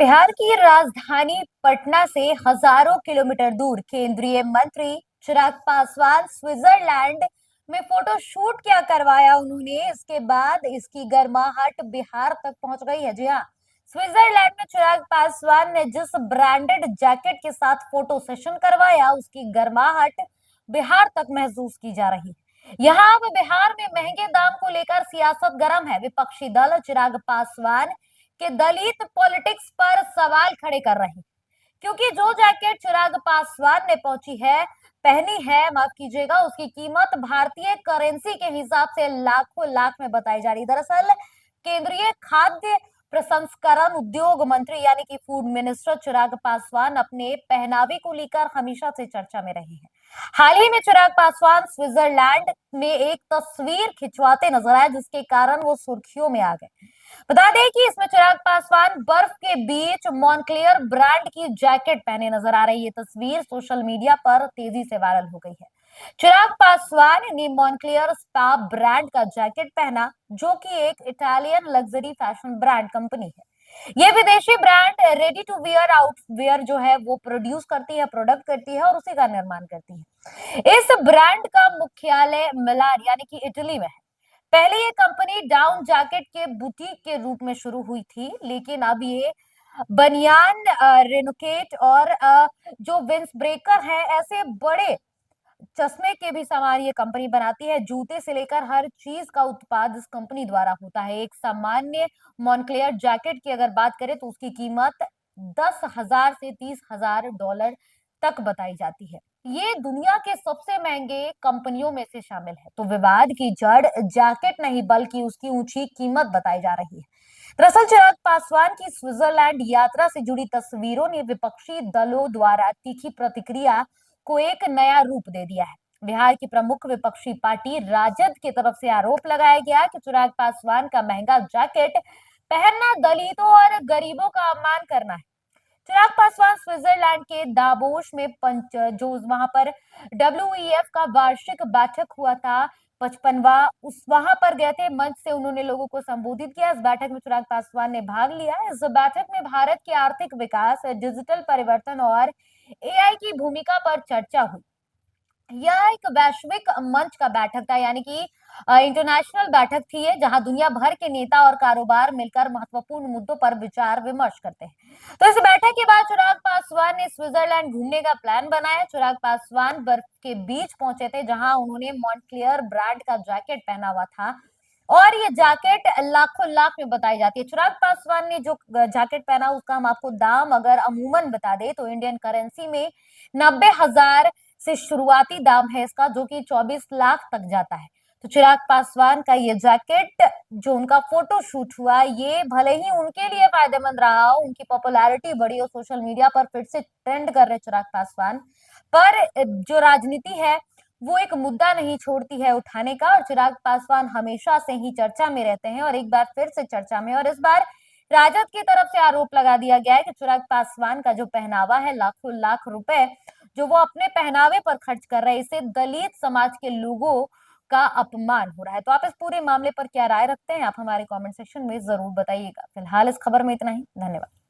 बिहार की राजधानी पटना से हजारों किलोमीटर दूर केंद्रीय मंत्री चिराग पासवान स्विट्जरलैंड में फोटो शूट क्या करवाया उन्होंने। इसके बाद इसकी गर्माहट बिहार तक पहुंच गई है। जी हाँ, स्विट्जरलैंड में चिराग पासवान ने जिस ब्रांडेड जैकेट के साथ फोटो सेशन करवाया उसकी गर्माहट बिहार तक महसूस की जा रही है। यहाँ अब बिहार में महंगे दाम को लेकर सियासत गर्म है। विपक्षी दल चिराग पासवान कि दलित पॉलिटिक्स पर सवाल खड़े कर रहे हैं, क्योंकि जो जैकेट चिराग पासवान ने पहनी है, माफ कीजिएगा, उसकी कीमत भारतीय करेंसी के हिसाब से लाखों लाख में बताई जा रही है। दरअसल केंद्रीय खाद्य प्रसंस्करण उद्योग मंत्री यानी कि फूड मिनिस्टर चिराग पासवान अपने पहनावे को लेकर हमेशा से चर्चा में रहे हैं। हाल ही में चिराग पासवान स्विट्जरलैंड में एक तस्वीर खिंचवाते नजर आए, जिसके कारण वो सुर्खियों में आ गए। बता दें कि इसमें चिराग पासवान बर्फ के बीच मॉन्क्लेयर ब्रांड की जैकेट पहने नजर आ रही है। ये तस्वीर सोशल मीडिया पर तेजी से वायरल हो गई है। चिराग पासवान ने मॉन्क्लेयर स्पा ब्रांड का जैकेट पहना, जो कि एक Italian luxury fashion brand company है। ये विदेशी brand ready to wear outerwear जो है वो प्रोडक्ट करती है और उसी का निर्माण करती है। इस ब्रांड का मुख्यालय मिलान यानी कि इटली में है। पहले ये कंपनी डाउन जैकेट के बुटीक के रूप में शुरू हुई थी, लेकिन अब ये बनियान, रेनोकेट और जो विंस ब्रेकर है, ऐसे बड़े चश्मे के भी सामान ये कंपनी बनाती है। जूते से लेकर हर चीज का उत्पाद इस कंपनी द्वारा होता है। एक सामान्य मॉन्क्लेयर जैकेट की अगर बात करें तो उसकी कीमत 10,000 से 30,000 डॉलर तक बताई जाती है। ये दुनिया के सबसे महंगे कंपनियों में से शामिल है। तो विवाद की जड़ जैकेट नहीं बल्कि उसकी ऊंची कीमत बताई जा रही है। दरअसल चिराग पासवान की स्विट्जरलैंड यात्रा से जुड़ी तस्वीरों ने विपक्षी दलों द्वारा तीखी प्रतिक्रिया को एक नया रूप दे दिया है। बिहार की प्रमुख विपक्षी पार्टी राजद की तरफ से आरोप लगाया गया कि चिराग पासवान का महंगा जैकेट पहनना दलितों और गरीबों का अपमान करना है। चिराग पासवान स्विट्जरलैंड के दावोस में पंच जो वहां पर WEF का वार्षिक बैठक हुआ था, 55वां, उस वहां पर गए थे। मंच से उन्होंने लोगों को संबोधित किया। इस बैठक में चिराग पासवान ने भाग लिया। इस बैठक में भारत के आर्थिक विकास, डिजिटल परिवर्तन और AI की भूमिका पर चर्चा हुई। यह एक वैश्विक मंच का बैठक था, यानी कि इंटरनेशनल बैठक थी ये, जहां दुनिया भर के नेता और कारोबार मिलकर महत्वपूर्ण मुद्दों पर विचार विमर्श करते हैं। तो इस बैठक के बाद चिराग पासवान ने स्विट्जरलैंड घूमने का प्लान बनाया। चिराग पासवान बर्फ के बीच पहुंचे थे, जहां उन्होंने मॉन्क्लेयर ब्रांड का जैकेट पहना हुआ था और ये जैकेट लाखों लाख में बताई जाती है। चिराग पासवान ने जो जैकेट पहना उसका हम आपको दाम अगर अमूमन बता दें तो इंडियन करेंसी में 90,000 से शुरुआती दाम है इसका, जो कि 24 लाख तक जाता है। तो चिराग पासवान का ये जैकेट जो उनका फोटो शूट हुआ, ये भले ही उनके लिए फायदेमंद रहा हो, उनकी पॉपुलैरिटी बढ़ी और सोशल मीडिया पर फिर से ट्रेंड कर रहे चिराग पासवान, पर जो राजनीति है वो एक मुद्दा नहीं छोड़ती है उठाने का। और चिराग पासवान हमेशा से ही चर्चा में रहते हैं और एक बार फिर से चर्चा में। और इस बार राजद की तरफ से आरोप लगा दिया गया है कि चिराग पासवान का जो पहनावा है, लाखों लाख रुपए जो वो अपने पहनावे पर खर्च कर रहे हैं, इससे दलित समाज के लोगों का अपमान हो रहा है। तो आप इस पूरे मामले पर क्या राय रखते हैं, आप हमारे कमेंट सेक्शन में जरूर बताइएगा। फिलहाल इस खबर में इतना ही। धन्यवाद।